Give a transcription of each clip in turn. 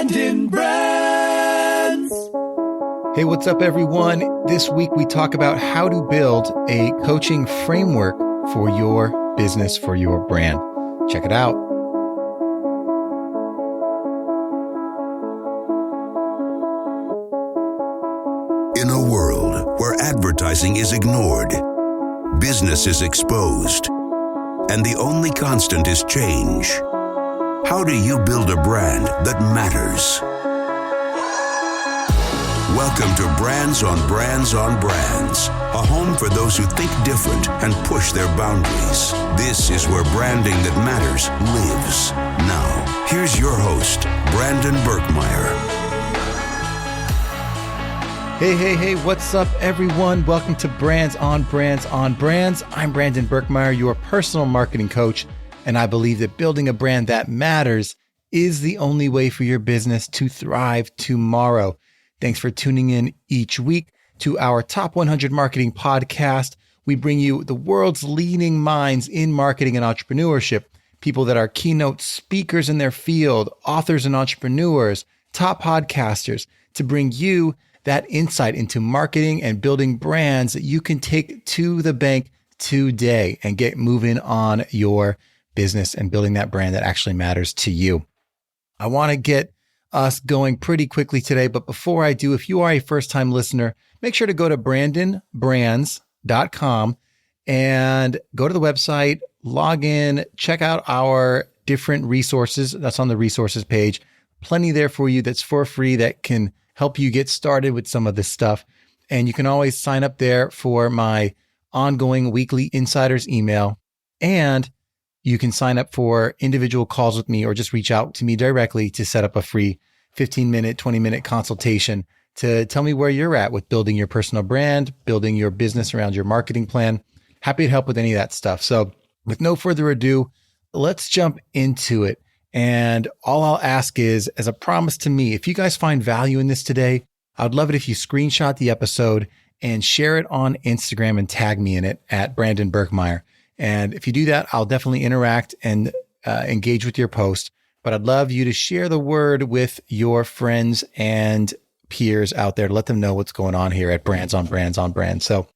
Brandon Brands. Hey, what's up, everyone? This week we talk about how to build a coaching framework for your business, for your brand. Check it out. In a world where advertising is ignored, business is exposed, and the only constant is change, how do you build a brand that matters? Welcome to Brands on Brands on Brands, a home for those who think different and push their boundaries. This is where branding that matters lives. Now, here's your host, Brandon Birkmeyer. Hey, what's up, everyone? Welcome to Brands on Brands on Brands. I'm Brandon Birkmeyer, your personal marketing coach, and I believe that building a brand that matters is the only way for your business to thrive tomorrow. Thanks for tuning in each week to our Top 100 Marketing Podcast. We bring you the world's leading minds in marketing and entrepreneurship, people that are keynote speakers in their field, authors and entrepreneurs, top podcasters, to bring you that insight into marketing and building brands that you can take to the bank today and get moving on your business and building that brand that actually matters to you. I want to get us going pretty quickly today, but before I do, if you are a first-time listener, make sure to go to brandonbrands.com and go to the website, log in, check out our different resources. That's on the resources page. Plenty there for you that's for free that can help you get started with some of this stuff. And you can always sign up there for my ongoing weekly insiders email. And you can sign up for individual calls with me or just reach out to me directly to set up a free 15-minute, 20-minute consultation to tell me where you're at with building your personal brand, building your business around your marketing plan. Happy to help with any of that stuff. So with no further ado, let's jump into it. And all I'll ask is, as a promise to me, if you guys find value in this today, I'd love it if you screenshot the episode and share it on Instagram and tag me in it at Brandon Birkmeyer. And if you do that, I'll definitely interact and engage with your post. But I'd love you to share the word with your friends and peers out there to let them know what's going on here at Brands on Brands on Brands. So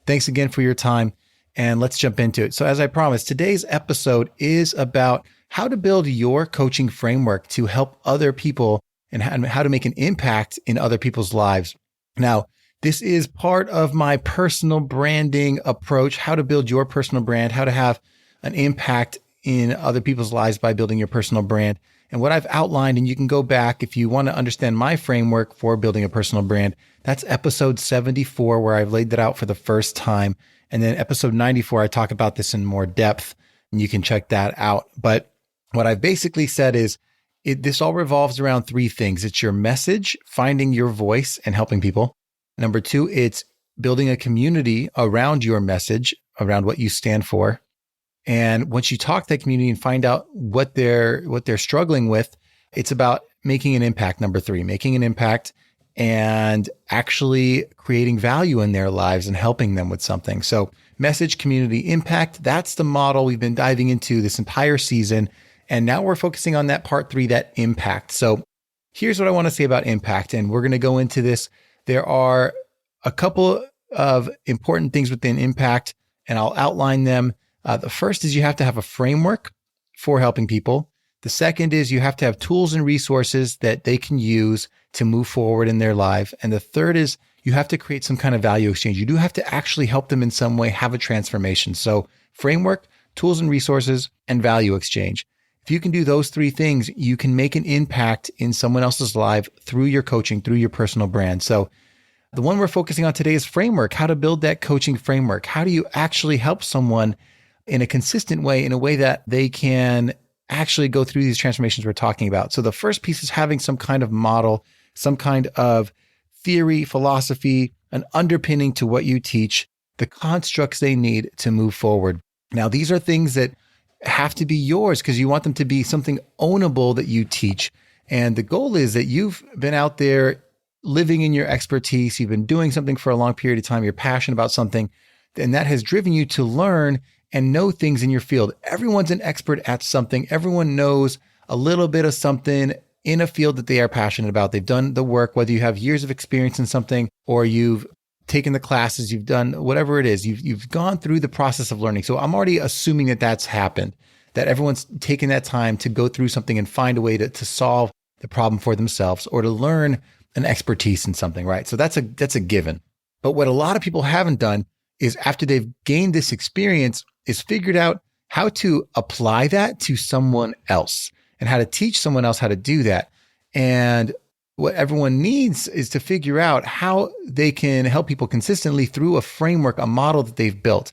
thanks again for your time, and let's jump into it. So as I promised, today's episode is about how to build your coaching framework to help other people and how to make an impact in other people's lives. Now, this is part of my personal branding approach, how to build your personal brand, how to have an impact in other people's lives by building your personal brand. And what I've outlined, and you can go back if you want to understand my framework for building a personal brand, that's episode 74, where I've laid that out for the first time. And then episode 94, I talk about this in more depth, and you can check that out. But what I've basically said is this all revolves around three things. It's your message, finding your voice and helping people. Number two, it's building a community around your message, around what you stand for. And once you talk to that community and find out what they're struggling with, it's about making an impact. Number three, making an impact and actually creating value in their lives and helping them with something. So message, community, impact, that's the model we've been diving into this entire season. And now we're focusing on that part three, that impact. So here's what I want to say about impact. And we're going to go into this. There are a couple of important things within impact, and I'll outline them. The first is you have to have a framework for helping people. The second is you have to have tools and resources that they can use to move forward in their life. And the third is you have to create some kind of value exchange. You do have to actually help them in some way have a transformation. So framework, tools and resources, and value exchange. If you can do those three things, you can make an impact in someone else's life through your coaching, through your personal brand. So the one we're focusing on today is framework, how to build that coaching framework. How do you actually help someone in a consistent way, in a way that they can actually go through these transformations we're talking about? So the first piece is having some kind of model, some kind of theory, philosophy, an underpinning to what you teach, the constructs they need to move forward. Now, these are things that have to be yours because you want them to be something ownable that you teach. And the goal is that you've been out there living in your expertise. You've been doing something for a long period of time. You're passionate about something, and that has driven you to learn and know things in your field. Everyone's an expert at something. Everyone knows a little bit of something in a field that they are passionate about. They've done the work, whether you have years of experience in something or you've taken the classes, you've done whatever it is, you've gone through the process of learning. So I'm already assuming that that's happened, that everyone's taken that time to go through something and find a way to solve the problem for themselves or to learn an expertise in something, right? So that's a given. But what a lot of people haven't done is after they've gained this experience is figured out how to apply that to someone else and how to teach someone else how to do that. And what everyone needs is to figure out how they can help people consistently through a framework, a model that they've built.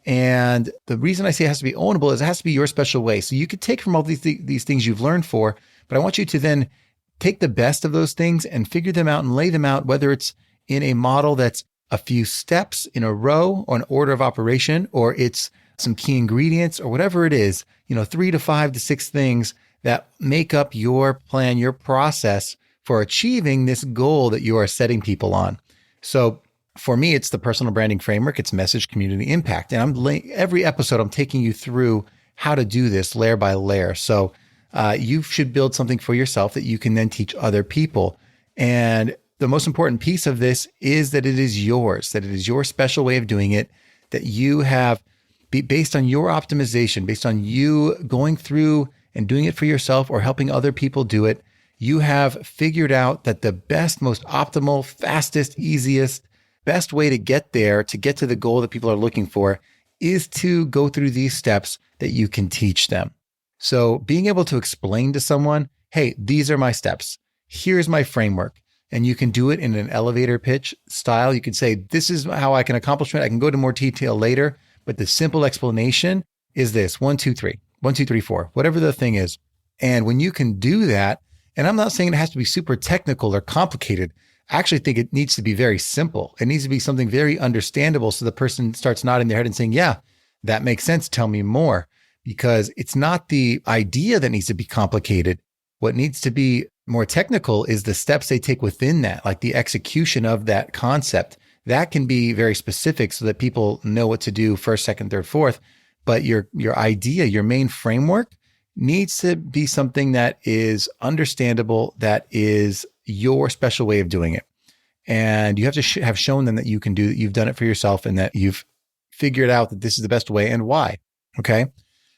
And the reason I say it has to be ownable is it has to be your special way. So you could take from all these things you've learned for, but I want you to then take the best of those things and figure them out and lay them out, whether it's in a model that's a few steps in a row or an order of operation, or it's some key ingredients or whatever it is, 3 to 5 to 6 things that make up your plan, your process for achieving this goal that you are setting people on. So for me, it's the personal branding framework. It's message, community, impact. And every episode, I'm taking you through how to do this layer by layer. So you should build something for yourself that you can then teach other people. And the most important piece of this is that it is yours, that it is your special way of doing it, that you have based on your optimization, based on you going through and doing it for yourself or helping other people do it. You have figured out that the best, most optimal, fastest, easiest, best way to get there, to get to the goal that people are looking for, is to go through these steps that you can teach them. So being able to explain to someone, hey, these are my steps. Here's my framework. And you can do it in an elevator pitch style. You can say, this is how I can accomplish it. I can go to more detail later, but the simple explanation is this: 1, 2, 3, 1, 2, 3, 4, whatever the thing is. And when you can do that, and I'm not saying it has to be super technical or complicated. I actually think it needs to be very simple. It needs to be something very understandable. So the person starts nodding their head and saying, yeah, that makes sense. Tell me more. Because it's not the idea that needs to be complicated. What needs to be more technical is the steps they take within that, like the execution of that concept. That can be very specific so that people know what to do first, second, third, fourth. But your idea, your main framework needs to be something that is understandable, that is your special way of doing it. And you have to have shown them that you can do that, you've done it for yourself, and that you've figured out that this is the best way and why. Okay.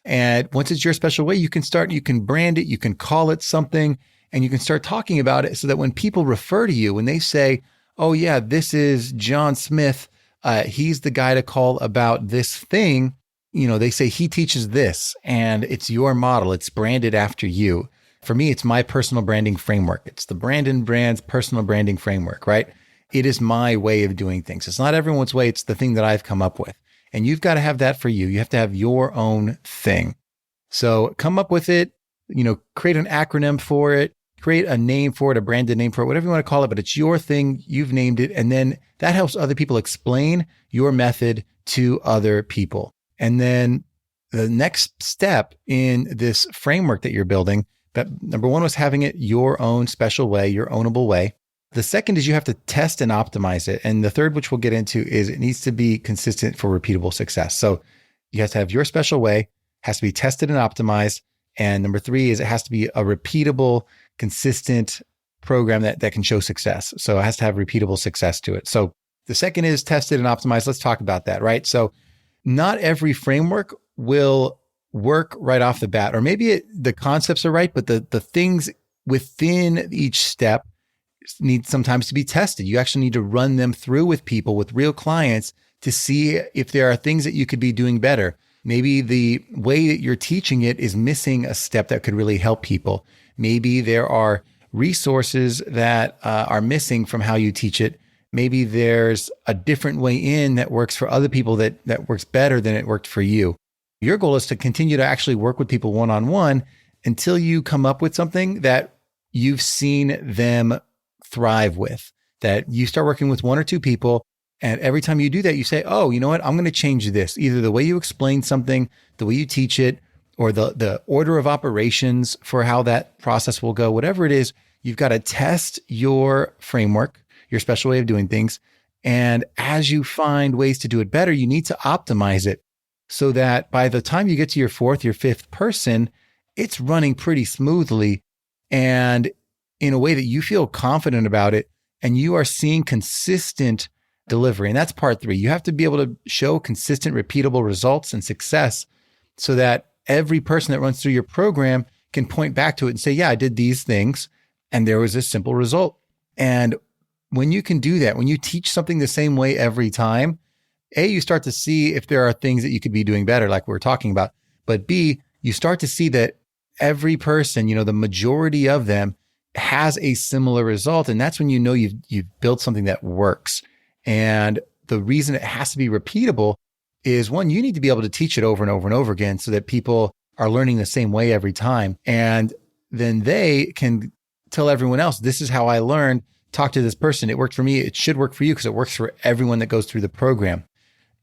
And once it's your special way, you can brand it, you can call it something, and you can start talking about it so that when people refer to you, when they say, oh yeah, this is John Smith, he's the guy to call about this thing, they say he teaches this and it's your model. It's branded after you. For me, it's my personal branding framework. It's the Brandon Brands personal branding framework, right? It is my way of doing things. It's not everyone's way. It's the thing that I've come up with. And you've got to have that for you. You have to have your own thing. So come up with it, create an acronym for it, create a name for it, a branded name for it, whatever you want to call it, but it's your thing. You've named it. And then that helps other people explain your method to other people. And then the next step in this framework that you're building, that number one was having it your own special way, your ownable way. The second is you have to test and optimize it. And the third, which we'll get into, is it needs to be consistent for repeatable success. So you have to have your special way, has to be tested and optimized. And number 3 is it has to be a repeatable, consistent program that can show success. So it has to have repeatable success to it. So the second is tested and optimized. Let's talk about that, right? So not every framework will work right off the bat, or maybe the concepts are right, but the things within each step need sometimes to be tested. You actually need to run them through with people, with real clients, to see if there are things that you could be doing better. Maybe the way that you're teaching it is missing a step that could really help people. Maybe there are resources that are missing from how you teach it. Maybe there's a different way in that works for other people that works better than it worked for you. Your goal is to continue to actually work with people one-on-one until you come up with something that you've seen them thrive with, that you start working with 1 or 2 people. And every time you do that, you say, oh, you know what? I'm going to change this. Either the way you explain something, the way you teach it, or the order of operations for how that process will go, whatever it is, you've got to test your framework, your special way of doing things. And as you find ways to do it better, you need to optimize it so that by the time you get to your 4th, your 5th person, it's running pretty smoothly. and in a way that you feel confident about it and you are seeing consistent delivery. And that's part 3. You have to be able to show consistent, repeatable results and success so that every person that runs through your program can point back to it and say, yeah, I did these things and there was a simple result. And when you can do that, when you teach something the same way every time, A, you start to see if there are things that you could be doing better, like we were talking about. But B, you start to see that every person, the majority of them has a similar result. And that's when you know you've built something that works. And the reason it has to be repeatable is, one, you need to be able to teach it over and over and over again so that people are learning the same way every time. And then they can tell everyone else, this is how I learned. Talk to this person. It worked for me. It should work for you because it works for everyone that goes through the program.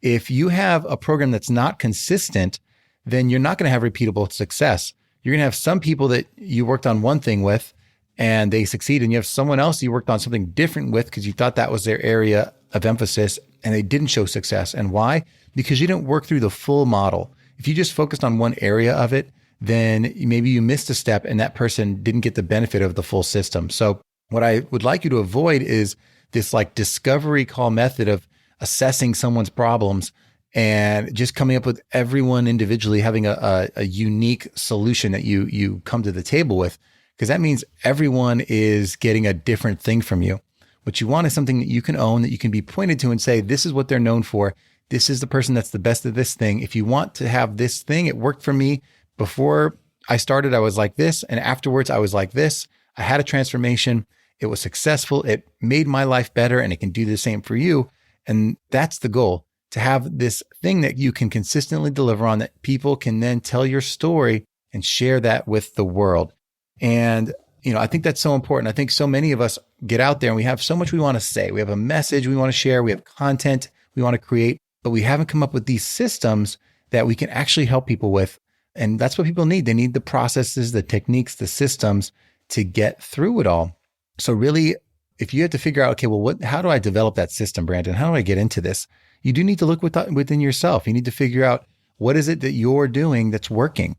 If you have a program that's not consistent, then you're not going to have repeatable success. You're going to have some people that you worked on one thing with and they succeed, and you have someone else you worked on something different with because you thought that was their area of emphasis and they didn't show success. And why? Because you didn't work through the full model. If you just focused on one area of it, then maybe you missed a step and that person didn't get the benefit of the full system. So what I would like you to avoid is this like discovery call method of assessing someone's problems and just coming up with everyone individually having a unique solution that you come to the table with, because that means everyone is getting a different thing from you. What you want is something that you can own, that you can be pointed to and say, this is what they're known for. This is the person that's the best at this thing. If you want to have this thing, it worked for me. Before I started, I was like this. And afterwards, I was like this. I had a transformation. It was successful. It made my life better, and it can do the same for you. And that's the goal, to have this thing that you can consistently deliver on, that people can then tell your story and share that with the world. And, I think that's so important. I think so many of us get out there and we have so much we want to say. We have a message we want to share. We have content we want to create, but we haven't come up with these systems that we can actually help people with. And that's what people need. They need the processes, the techniques, the systems to get through it all. So really, if you have to figure out, okay, well, how do I develop that system, Brandon? How do I get into this? You do need to look within yourself. You need to figure out, what is it that you're doing that's working?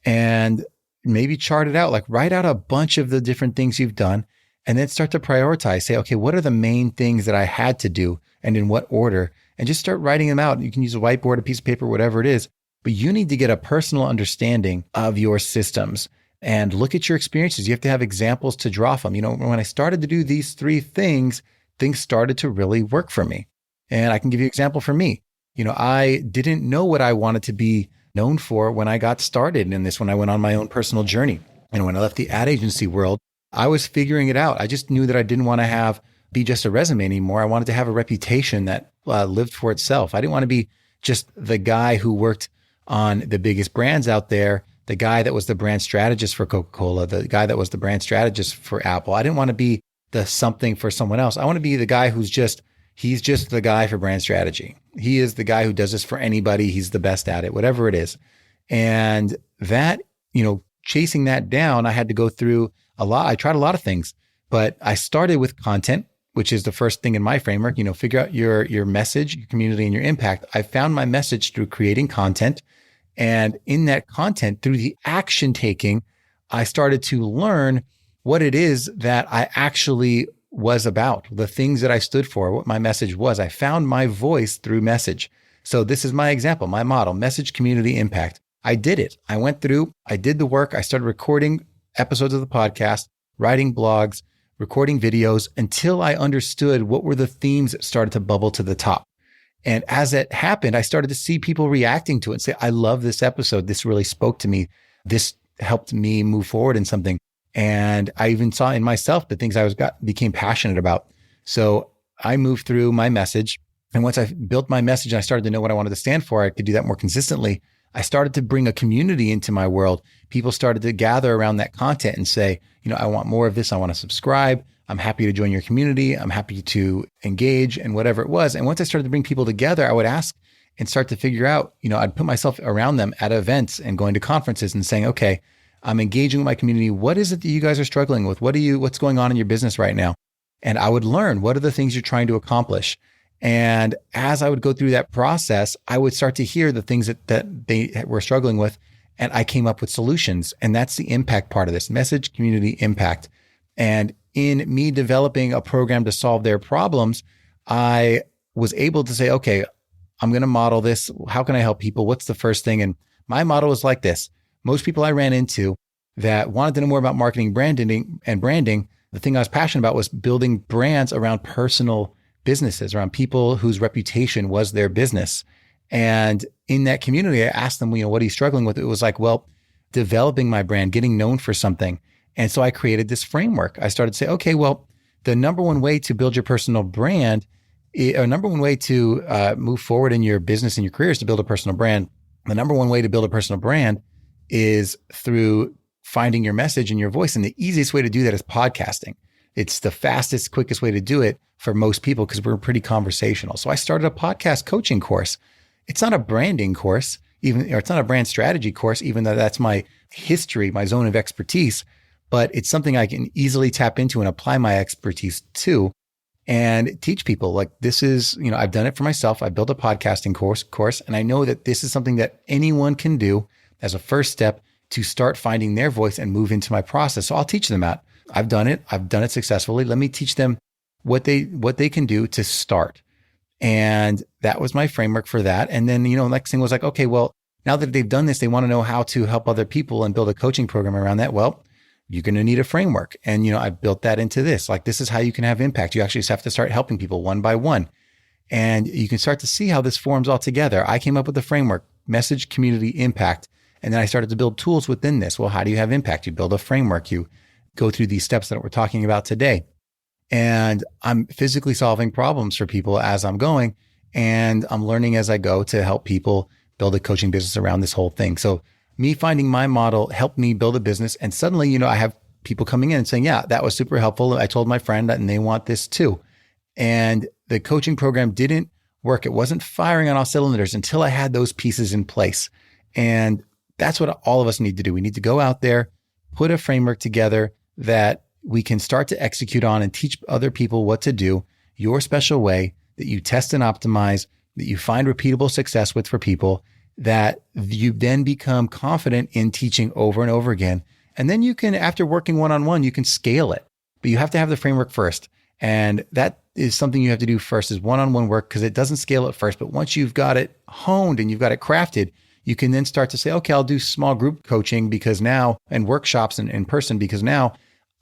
And maybe chart it out, like write out a bunch of the different things you've done and then start to prioritize. Say, okay, what are the main things that I had to do and in what order? And just start writing them out. You can use a whiteboard, a piece of paper, whatever it is, but you need to get a personal understanding of your systems and look at your experiences. You have to have examples to draw from. When I started to do these 3 things, things started to really work for me. And I can give you an example for me. I didn't know what I wanted to be known for when I got started in this, when I went on my own personal journey. And when I left the ad agency world, I was figuring it out. I just knew that I didn't want to be just a resume anymore. I wanted to have a reputation that lived for itself. I didn't want to be just the guy who worked on the biggest brands out there, the guy that was the brand strategist for Coca-Cola, the guy that was the brand strategist for Apple. I didn't want to be the something for someone else. I want to be the guy he's just the guy for brand strategy. He is the guy who does this for anybody. He's the best at it, whatever it is. And that, chasing that down, I had to go through a lot. I tried a lot of things, but I started with content, which is the first thing in my framework. Figure out your message, your community, and your impact. I found my message through creating content. And in that content, through the action taking, I started to learn what it is that I actually was about, the things that I stood for, what my message was. I found my voice through message. So this is my example, my model, message, community, impact. I did it. I went through, I did the work. I started recording episodes of the podcast, writing blogs, recording videos until I understood what were the themes that started to bubble to the top. And as it happened, I started to see people reacting to it and say, I love this episode. This really spoke to me. This helped me move forward in something. And I even saw in myself the things became passionate about. So I moved through my message. And once I built my message and I started to know what I wanted to stand for, I could do that more consistently. I started to bring a community into my world. People started to gather around that content and say, I want more of this. I want to subscribe. I'm happy to join your community. I'm happy to engage and whatever it was. And once I started to bring people together, I would ask and start to figure out, I'd put myself around them at events and going to conferences and saying, okay, I'm engaging with my community. What is it that you guys are struggling with? What's going on in your business right now? And I would learn, what are the things you're trying to accomplish? And as I would go through that process, I would start to hear the things that they were struggling with. and I came up with solutions. And that's the impact part of this message, community, impact. And in me developing a program to solve their problems, I was able to say, okay, I'm going to model this. How can I help people? What's the first thing? And my model was like this. Most people I ran into that wanted to know more about marketing, branding, the thing I was passionate about was building brands around personal businesses, around people whose reputation was their business. And in that community, I asked them, what are you struggling with? It was like, well, developing my brand, getting known for something. And so I created this framework. I started to say, okay, well, the number one way to build your personal brand, or number one way to move forward in your business and your career is to build a personal brand. The number one way to build a personal brand is through finding your message and your voice. And the easiest way to do that is podcasting. It's the fastest, quickest way to do it for most people because we're pretty conversational. So I started a podcast coaching course. It's not a branding course, or it's not a brand strategy course, even though that's my history, my zone of expertise, but it's something I can easily tap into and apply my expertise to and teach people. Like this is, I've done it for myself. I built a podcasting course, and I know that this is something that anyone can do as a first step to start finding their voice and move into my process. So I'll teach them that. I've done it successfully. Let me teach them what they can do to start. And that was my framework for that. And then, next thing was like, okay, well, now that they've done this, they want to know how to help other people and build a coaching program around that. Well, you're going to need a framework. And, I built that into this. Like, this is how you can have impact. You actually just have to start helping people one by one. And you can start to see how this forms all together. I came up with a framework, message, community, impact. And then I started to build tools within this. Well, how do you have impact? You build a framework. You go through these steps that we're talking about today. And I'm physically solving problems for people as I'm going. And I'm learning as I go to help people build a coaching business around this whole thing. So me finding my model helped me build a business. And suddenly, I have people coming in and saying, yeah, that was super helpful. I told my friend that, and they want this too. And the coaching program didn't work. It wasn't firing on all cylinders until I had those pieces in place. And that's what all of us need to do. We need to go out there, put a framework together that we can start to execute on and teach other people what to do your special way, that you test and optimize, that you find repeatable success with for people, that you then become confident in teaching over and over again. And then you can, after working one-on-one, you can scale it. But you have to have the framework first. And that is something you have to do first, is one-on-one work, because it doesn't scale at first. But once you've got it honed and you've got it crafted, you can then start to say, okay, I'll do small group coaching because now, and workshops in person, because now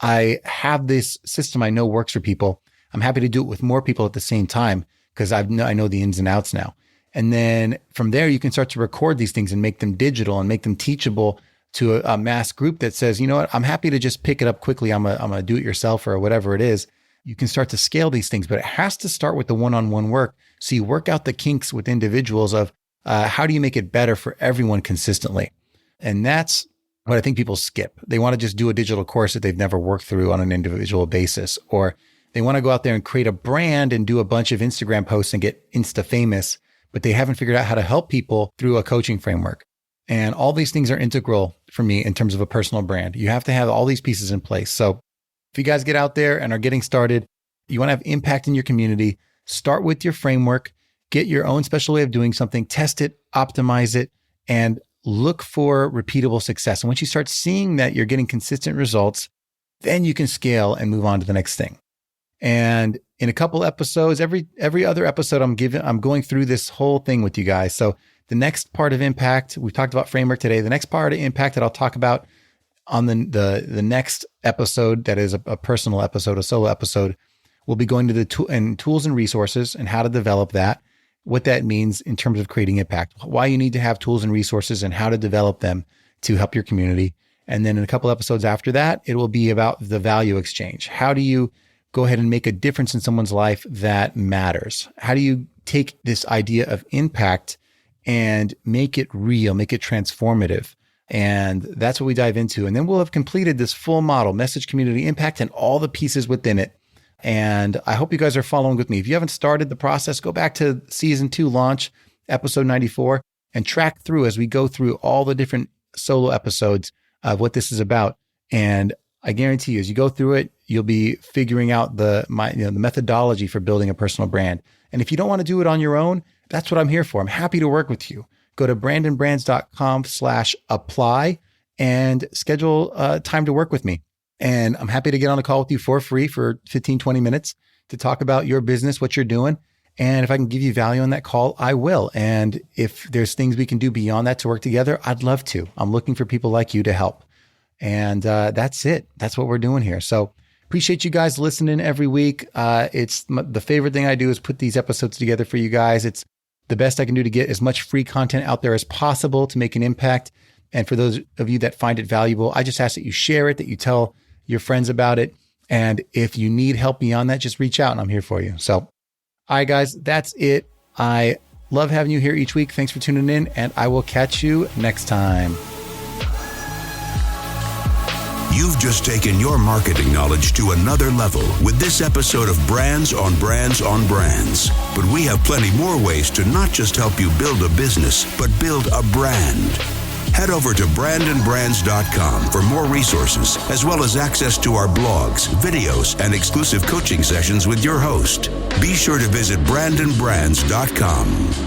I have this system I know works for people. I'm happy to do it with more people at the same time because I know the ins and outs now. And then from there, you can start to record these things and make them digital and make them teachable to a mass group that says, you know what, I'm happy to just pick it up quickly. I'm a do-it-yourself or whatever it is. You can start to scale these things, but it has to start with the one-on-one work. So you work out the kinks with individuals of how do you make it better for everyone consistently? And that's what I think people skip. They want to just do a digital course that they've never worked through on an individual basis, or they want to go out there and create a brand and do a bunch of Instagram posts and get Insta famous, but they haven't figured out how to help people through a coaching framework. And all these things are integral for me in terms of a personal brand. You have to have all these pieces in place. So if you guys get out there and are getting started, you want to have impact in your community, start with your framework, get your own special way of doing something, test it, optimize it, and look for repeatable success. And once you start seeing that you're getting consistent results, then you can scale and move on to the next thing. And in a couple episodes, every other episode, I'm going through this whole thing with you guys. So the next part of impact, we've talked about framework today. The next part of impact that I'll talk about on the next episode, that is a personal episode, a solo episode, we'll be going to the tools and resources and how to develop that, what that means in terms of creating impact, why you need to have tools and resources and how to develop them to help your community. And then in a couple episodes after that, it will be about the value exchange. How do you go ahead and make a difference in someone's life that matters? How do you take this idea of impact and make it real, make it transformative? And that's what we dive into. And then we'll have completed this full model, message, community, impact, and all the pieces within it. And I hope you guys are following with me. If you haven't started the process, go back to season 2 launch, episode 94, and track through as we go through all the different solo episodes of what this is about. And I guarantee you, as you go through it, you'll be figuring out the methodology for building a personal brand. And if you don't want to do it on your own, that's what I'm here for. I'm happy to work with you. go to brandonbrands.com/apply and schedule time to work with me. And I'm happy to get on a call with you for free for 15, 20 minutes to talk about your business, what you're doing. And if I can give you value on that call, I will. And if there's things we can do beyond that to work together, I'd love to. I'm looking for people like you to help. And that's it. That's what we're doing here. So appreciate you guys listening every week. It's the favorite thing I do is put these episodes together for you guys. It's the best I can do to get as much free content out there as possible to make an impact. And for those of you that find it valuable, I just ask that you share it, that you tell your friends about it. And if you need help beyond that, just reach out and I'm here for you. So, all right, guys, that's it. I love having you here each week. Thanks for tuning in, and I will catch you next time. You've just taken your marketing knowledge to another level with this episode of Brands on Brands on Brands. But we have plenty more ways to not just help you build a business, but build a brand. Head over to brandonbrands.com for more resources, as well as access to our blogs, videos, and exclusive coaching sessions with your host. Be sure to visit brandonbrands.com.